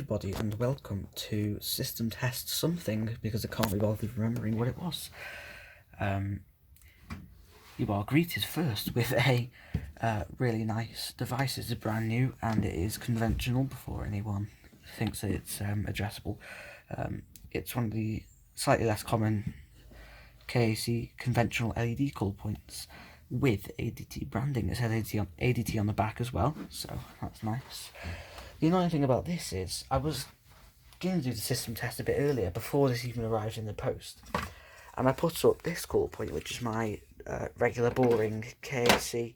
everybody and welcome to System Test Something, because I can't be bothered remembering what it was. You are greeted first with a really nice device. It's brand new and it is conventional before anyone thinks that it's addressable. It's one of the slightly less common KAC conventional LED call points with ADT branding. It says ADT on the back as well, so that's nice. The annoying thing about this is I was going to do the system test a bit earlier before this even arrived in the post, and I put up this call point, which is my regular boring KAC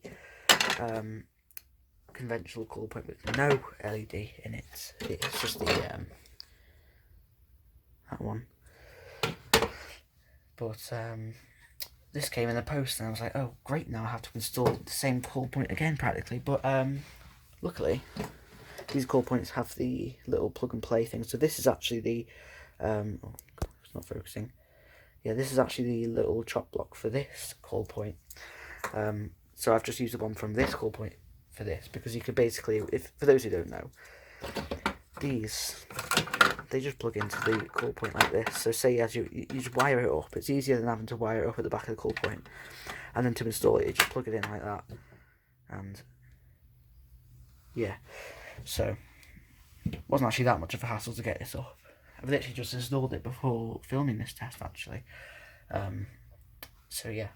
conventional call point with no LED in it. It's just the that one. But this came in the post and I was like, oh great, now I have to install the same call point again practically. But luckily these call points have the little plug and play thing. So this is actually the oh God, it's not focusing. Yeah, this is actually the little chop block for this call point. So I've just used the one from this call point for this, because you could basically, if for those who don't know, these, they just plug into the call point like this. So say as you just wire it up, it's easier than having to wire it up at the back of the call point, and then to install it, you just plug it in like that, and yeah, so it wasn't actually that much of a hassle to get this up. I've literally just installed it before filming this test actually, so yeah.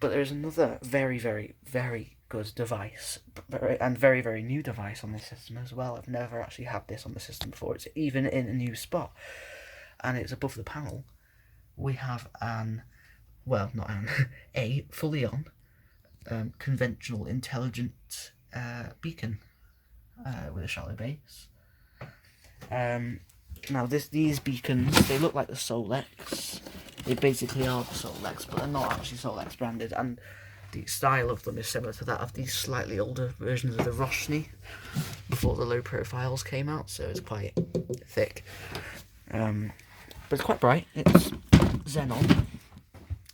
But there is another very, very, very good device, and very, very new device on this system as well. I've never actually had this on the system before. It's even in a new spot, and it's above the panel. We have a fully on conventional intelligent beacon with a shallow base. Now these beacons, they look like the Solex. They basically are the Solex, but they're not actually Solex branded, and the style of them is similar to that of these slightly older versions of the Roshni before the low profiles came out, so it's quite thick. But it's quite bright. It's xenon,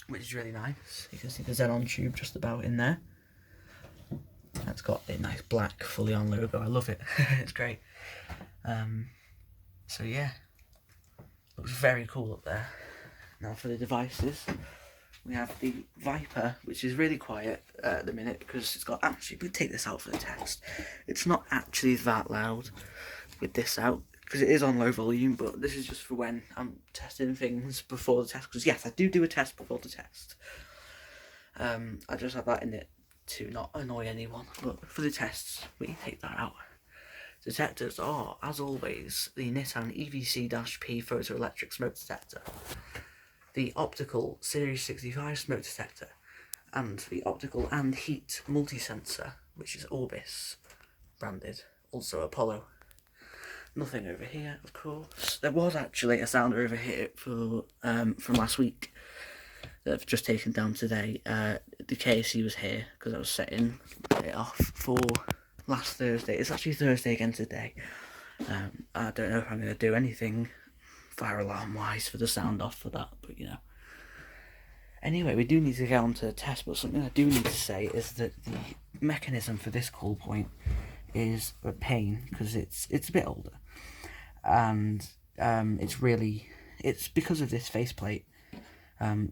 which is really nice. You can see the xenon tube just about in there. It's got a nice black fully on logo. I love it. It's great. So yeah, looks very cool up there. Now for the devices, we have the Viper, which is really quiet at the minute because it's got, actually, we take this out for the test. It's not actually that loud with this out because it is on low volume, but this is just for when I'm testing things before the test, because yes, I do a test before the test. I just have that in it to not annoy anyone, but for the tests we take that out. Detectors are, as always, the Nitan EVC-P photoelectric smoke detector, the optical Series 65 smoke detector, and the optical and heat multi-sensor, which is Orbis branded, also Apollo. Nothing over here, of course. There was actually a sounder over here for from last week that I've just taken down today. The KAC was here because I was setting it off for last Thursday. It's actually Thursday again today. I don't know if I'm going to do anything fire alarm wise for the sound off for that, but you know. Anyway, we do need to get on to the test, but something I do need to say is that the mechanism for this call point is a pain because it's a bit older, and it's because of this faceplate.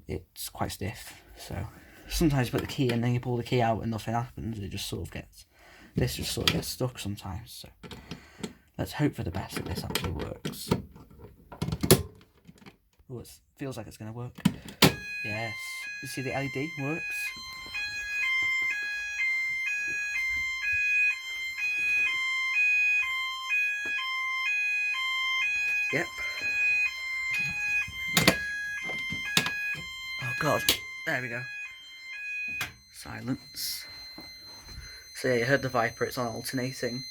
It's quite stiff, so sometimes you put the key in, then you pull the key out and nothing happens. It just sort of gets stuck sometimes, so let's hope for the best that this actually works. Oh, it feels like it's going to work. Yes, you see the LED works. Yep. Oh god, there we go. Silence. So yeah, you heard the Viper, it's on alternating.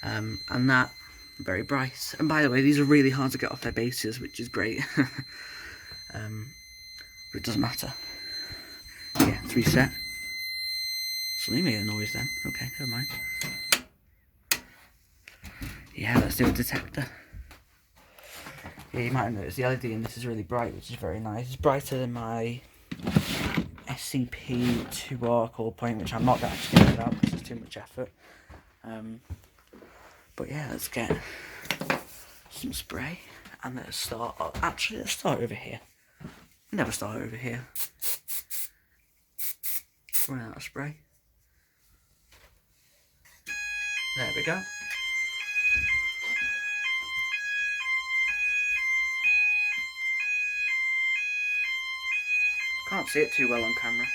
And that, very bright. And by the way, these are really hard to get off their bases, which is great. But it doesn't matter. Yeah, it's reset. Something made a noise then. Okay, never mind. Yeah, let's do a detector. Yeah, you might have noticed the LED in this is really bright, which is very nice. It's brighter than my SCP-2R call point, which I'm not actually going to get out because it's too much effort. But yeah, let's get some spray and let's start. Actually, let's start over here. Never start over here. Run out of spray. There we go. Can't see it too well on camera.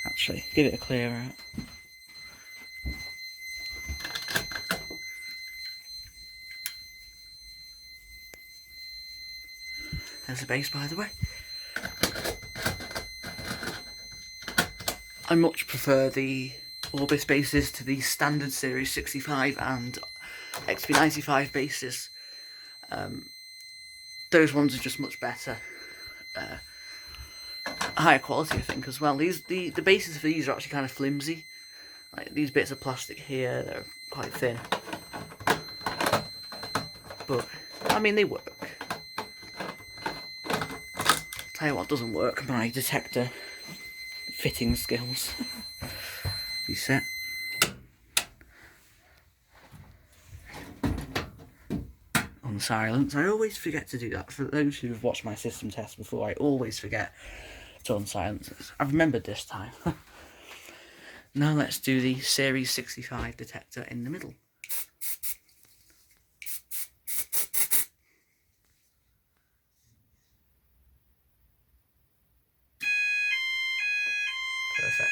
Actually, give it a clear out. There's the base, by the way. I much prefer the Orbis bases to the standard Series 65 and XP95 bases. Those ones are just much better. Higher quality, I think, as well. The bases for these are actually kind of flimsy. Like these bits of plastic here, they're quite thin. But, I mean, they work. Tell you what doesn't work, my detector fitting skills. Reset. On silence. I always forget to do that. For those who have watched my system test before, I always forget to on silence. I've remembered this time. Now let's do the Series 65 detector in the middle. Perfect.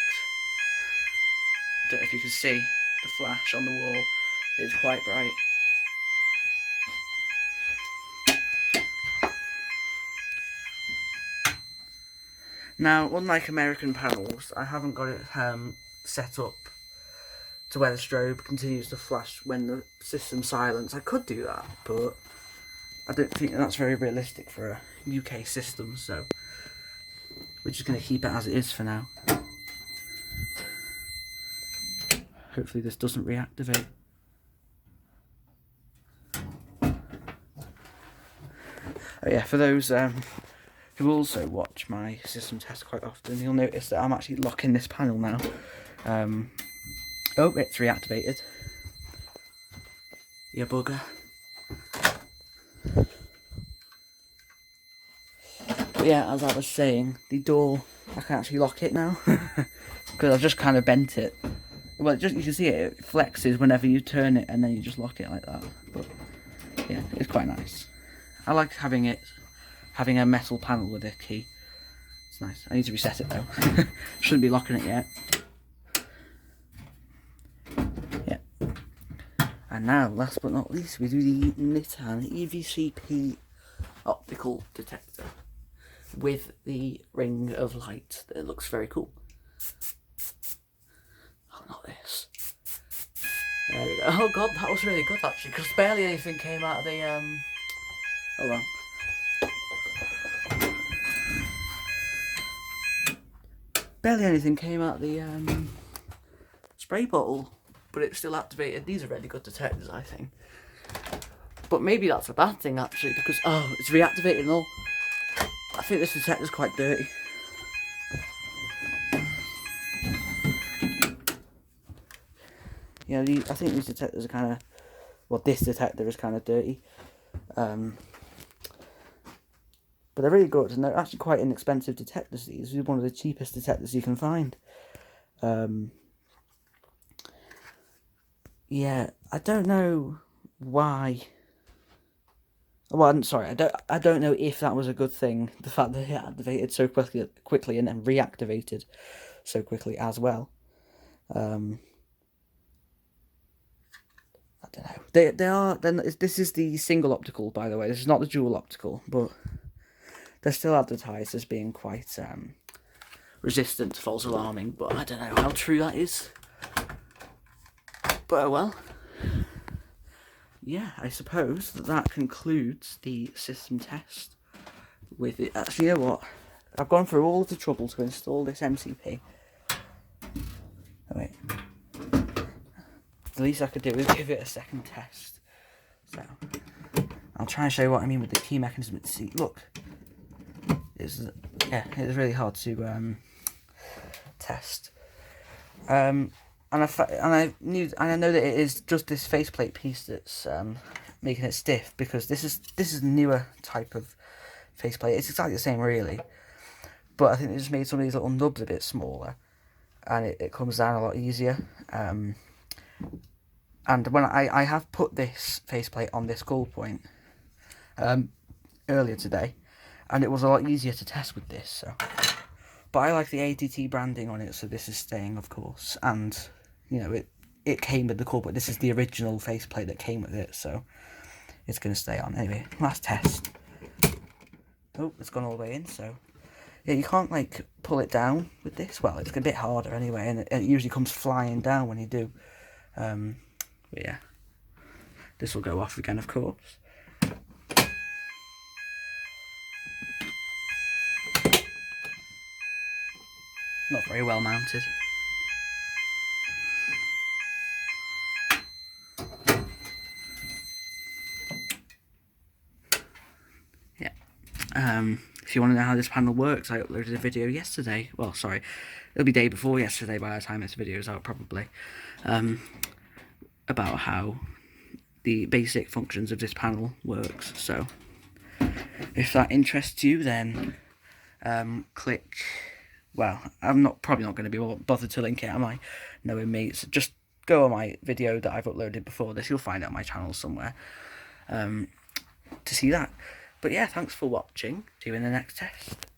Don't know if you can see the flash on the wall. It's quite bright. Now, unlike American panels, I haven't got it set up to where the strobe continues to flash when the system's silent. I could do that, but I don't think that's very realistic for a UK system, so we're just going to keep it as it is for now. Hopefully this doesn't reactivate. Oh yeah, for those who also watch my system test quite often, you'll notice that I'm actually locking this panel now. Oh, it's reactivated. You bugger. But yeah, as I was saying, the door, I can actually lock it now. Because I've just kind of bent it. Well, you can see it flexes whenever you turn it and then you just lock it like that. But yeah, it's quite nice. I like having a metal panel with a key. It's nice. I need to reset it though. Shouldn't be locking it yet. Yeah. And now, last but not least, we do the Nitan EVCP optical detector with the ring of light. That looks very cool. Oh, not this. There we go. Oh god, that was really good actually, because barely anything came out of the hold on. Barely anything came out of the spray bottle, but it's still activated. These are really good detectors, I think. But maybe that's a bad thing actually, because oh, it's reactivated and all. I think this detector's quite dirty. Yeah, I think these detectors are kind of, well, this detector is kind of dirty. But they're really good, and they're actually quite inexpensive detectors. These are one of the cheapest detectors you can find. Yeah, I don't know why. Well, I'm sorry, I don't know if that was a good thing. The fact that it activated so quickly and then reactivated so quickly as well. I don't know. They are. Then this is the single optical, by the way. This is not the dual optical, but they're still advertised as being quite resistant to false alarming. But I don't know how true that is. But oh well. Yeah, I suppose that concludes the system test with it. Actually, you know what? I've gone through all of the trouble to install this MCP. Oh, wait. The least I could do is give it a second test. So, I'll try and show you what I mean with the key mechanism. See, look. There's yeah, it's really hard to test. And I know that it is just this faceplate piece that's making it stiff, because this is a newer type of faceplate. It's exactly the same really, but I think they just made some of these little nubs a bit smaller, and it comes down a lot easier. And when I have put this faceplate on this goal point earlier today, and it was a lot easier to test with this. So, but I like the ATT branding on it, so this is staying, of course, and you know it came with the core, but this is the original faceplate that came with it, so it's going to stay on. Anyway, last test. Oh, it's gone all the way in, so yeah, you can't like pull it down with this. Well, it's a bit harder anyway, and it usually comes flying down when you do. But yeah, this will go off again, of course. Not very well mounted. Yeah. If you want to know how this panel works, I uploaded a video yesterday. Well, sorry, it'll be day before yesterday by the time this video is out, probably. About how the basic functions of this panel works. So, if that interests you, then click. Well, I'm probably not going to be bothered to link it, am I? Knowing me, so just go on my video that I've uploaded before this. You'll find it on my channel somewhere to see that. But yeah, thanks for watching. See you in the next test.